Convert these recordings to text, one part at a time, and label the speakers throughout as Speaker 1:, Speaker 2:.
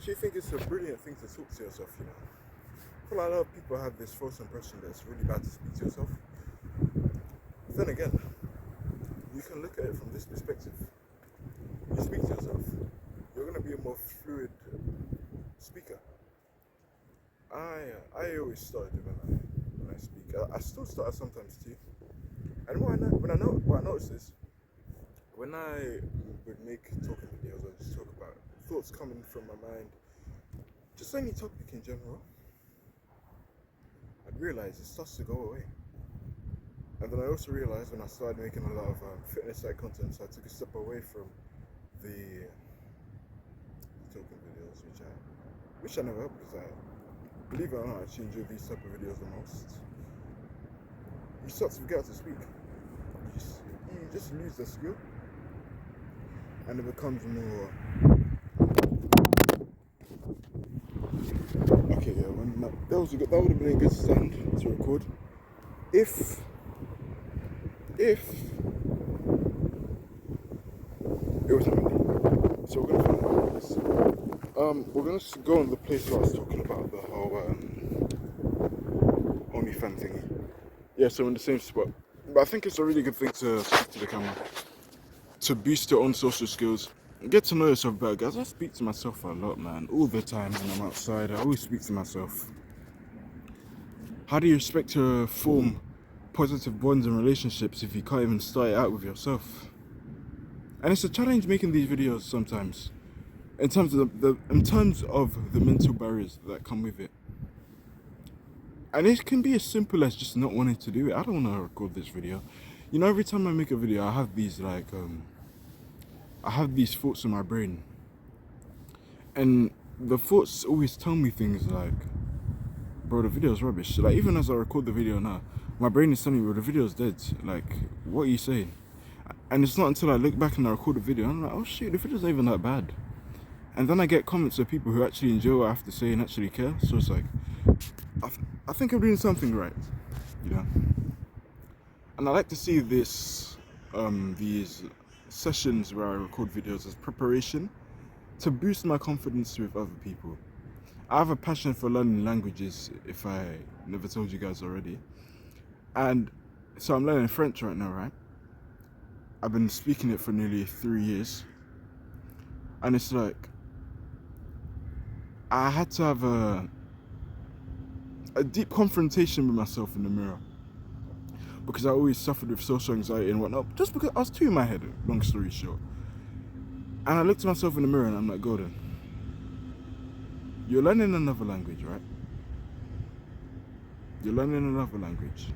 Speaker 1: actually think it's a brilliant thing to talk to yourself, you know. I feel like a lot of people have this false impression that it's really bad to speak to yourself. Then again, you can look at it from this perspective. You speak to yourself, you're going to be a more fluid speaker. I always started when I speak. I still stutter sometimes too. And what I noticed is when I would make talking videos or just talk about thoughts coming from my mind, just any topic in general, I'd realize it starts to go away. And then I also realized when I started making a lot of fitness side content, so I took a step away from the talking videos, which I never helped because I believe it or not, I actually enjoy these type of videos the most. You start to forget how to speak. You just lose the skill, and it becomes more. Okay, yeah, that would have been a good stand to record. If it was happening. So we're gonna find out this. We're gonna go on the place where I was talking about the whole OnlyFans thingy. Yeah, so in the same spot. But I think it's a really good thing to speak to the camera, to boost your own social skills. Get to know yourself better, guys. I speak to myself a lot, man, all the time when I'm outside. I always speak to myself. How do you expect to form positive bonds and relationships if you can't even start it out with yourself? And it's a challenge making these videos sometimes, in terms of the mental barriers that come with it. And it can be as simple as just not wanting to do it. I don't want to record this video. You know, every time I make a video, I have these thoughts in my brain, and the thoughts always tell me things like, bro, the video's rubbish. Like, even as I record the video now, my brain is telling me, bro, the video's dead. Like, what are you saying? And it's not until I look back and I record the video, I'm like, oh shit, the video's not even that bad. And then I get comments of people who actually enjoy what I have to say and actually care. So it's like, I think I'm doing something right, you know. And I like to see these sessions where I record videos as preparation to boost my confidence with other people. I have a passion for learning languages, if I never told you guys already. And so I'm learning French right now, right? I've been speaking it for nearly 3 years. And it's like, I had to have a deep confrontation with myself in the mirror, because I always suffered with social anxiety and whatnot, just because I was too in my head, long story short. And I looked at myself in the mirror and I'm like, Gordon, you're learning another language, right? You're learning another language,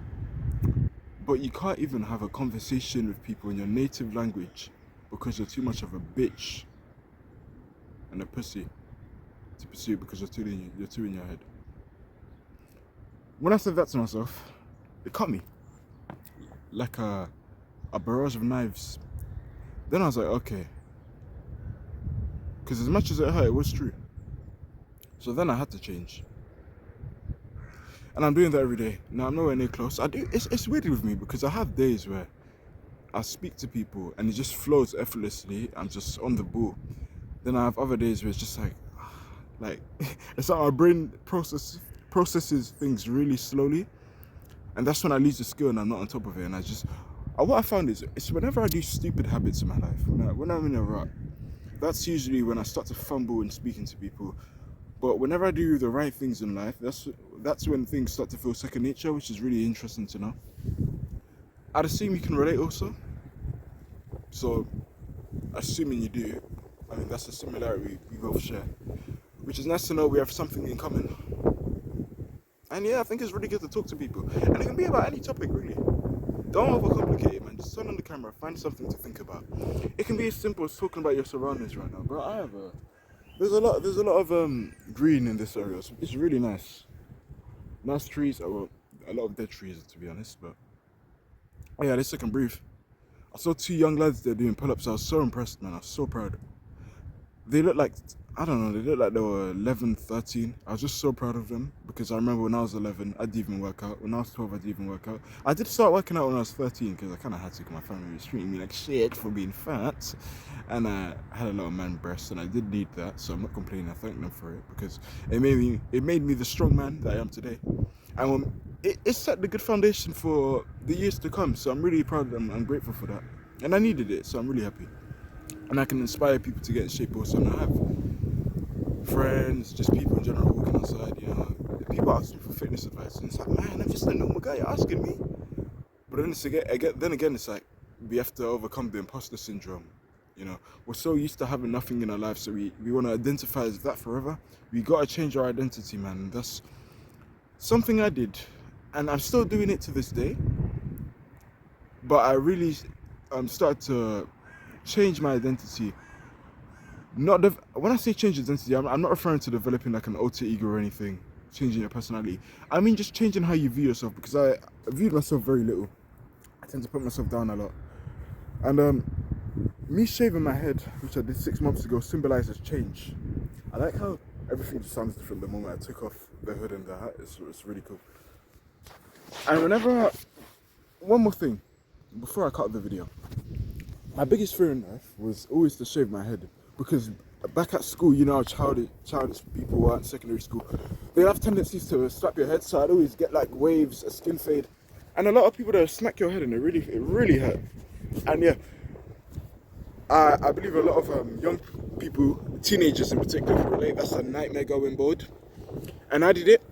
Speaker 1: but you can't even have a conversation with people in your native language because you're too much of a bitch and a pussy to pursue, because you're too in your head. When I said that to myself, it cut me like a barrage of knives. Then I was like, okay, because as much as it hurt, it was true. So then I had to change, and I'm doing that every day. Now I'm nowhere near close. It's weird with me because I have days where I speak to people and it just flows effortlessly. I'm just on the ball. Then I have other days where it's just like it's like my brain processes things really slowly, and that's when I lose the skill and I'm not on top of it. And what I found is it's whenever I do stupid habits in my life, when I'm in a rut, that's usually when I start to fumble in speaking to people. But whenever I do the right things in life, that's when things start to feel second nature, which is really interesting to know. I'd assume you can relate also. So, assuming you do, I mean, that's a similarity we both share, which is nice to know we have something in common. And yeah, I think it's really good to talk to people. And it can be about any topic, really. Don't overcomplicate it, man. Just turn on the camera, find something to think about. It can be as simple as talking about your surroundings right now, bro. There's a lot of green in this area. So it's really nice. Nice trees. Well, a lot of dead trees, to be honest. But yeah, at least I can breathe. I saw 2 young lads there doing pull-ups. I was so impressed, man. I was so proud. They look like, I don't know, they looked like they were 11, 13. I was just so proud of them because I remember when I was 11, I didn't even work out. When I was 12, I didn't even work out. I did start working out when I was 13 because I kind of had to, because my family was treating me like shit for being fat. And I had a lot of man breasts and I did need that, so I'm not complaining. I thank them for it because it made me the strong man that I am today. And it set the good foundation for the years to come, so I'm really proud of them. I'm grateful for that. And I needed it, so I'm really happy. And I can inspire people to get in shape also. And I have friends, just people in general walking outside, you know, people ask me for fitness advice, and it's like, man, I'm just a normal guy, you're asking me. But then again, it's like we have to overcome the imposter syndrome. You know, we're so used to having nothing in our life, so we want to identify as that forever. We gotta change our identity, man. That's something I did, and I'm still doing it to this day. But I really started to change my identity. When I say change identity, I'm not referring to developing like an alter ego or anything, changing your personality. I mean just changing how you view yourself, because I viewed myself very little. I tend to put myself down a lot. And me shaving my head, which I did 6 months ago, symbolizes change. I like how everything just sounds different the moment I took off the hood and the hat. It's really cool. And one more thing, before I cut the video. My biggest fear in life was always to shave my head, because back at school, you know how childish people were at secondary school. They have tendencies to slap your head, so I'd always get like waves, a skin fade, and a lot of people that smack your head, and it really hurt. And yeah, I believe a lot of young people, teenagers in particular, can relate. That's a nightmare going bald, and I did it.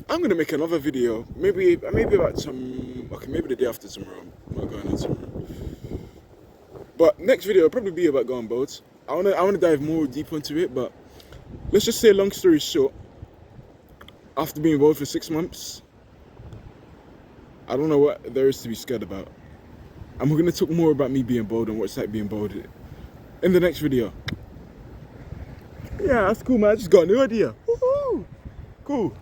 Speaker 1: I'm gonna make another video, maybe about maybe the day after tomorrow. I'm not going out tomorrow. But next video will probably be about going bald. I wanna dive more deep into it, but let's just say, long story short, after being bald for 6 months, I don't know what there is to be scared about. And we're gonna talk more about me being bald and what it's like being bald in the next video. Yeah, that's cool, man. I just got a new idea. Woohoo! Cool.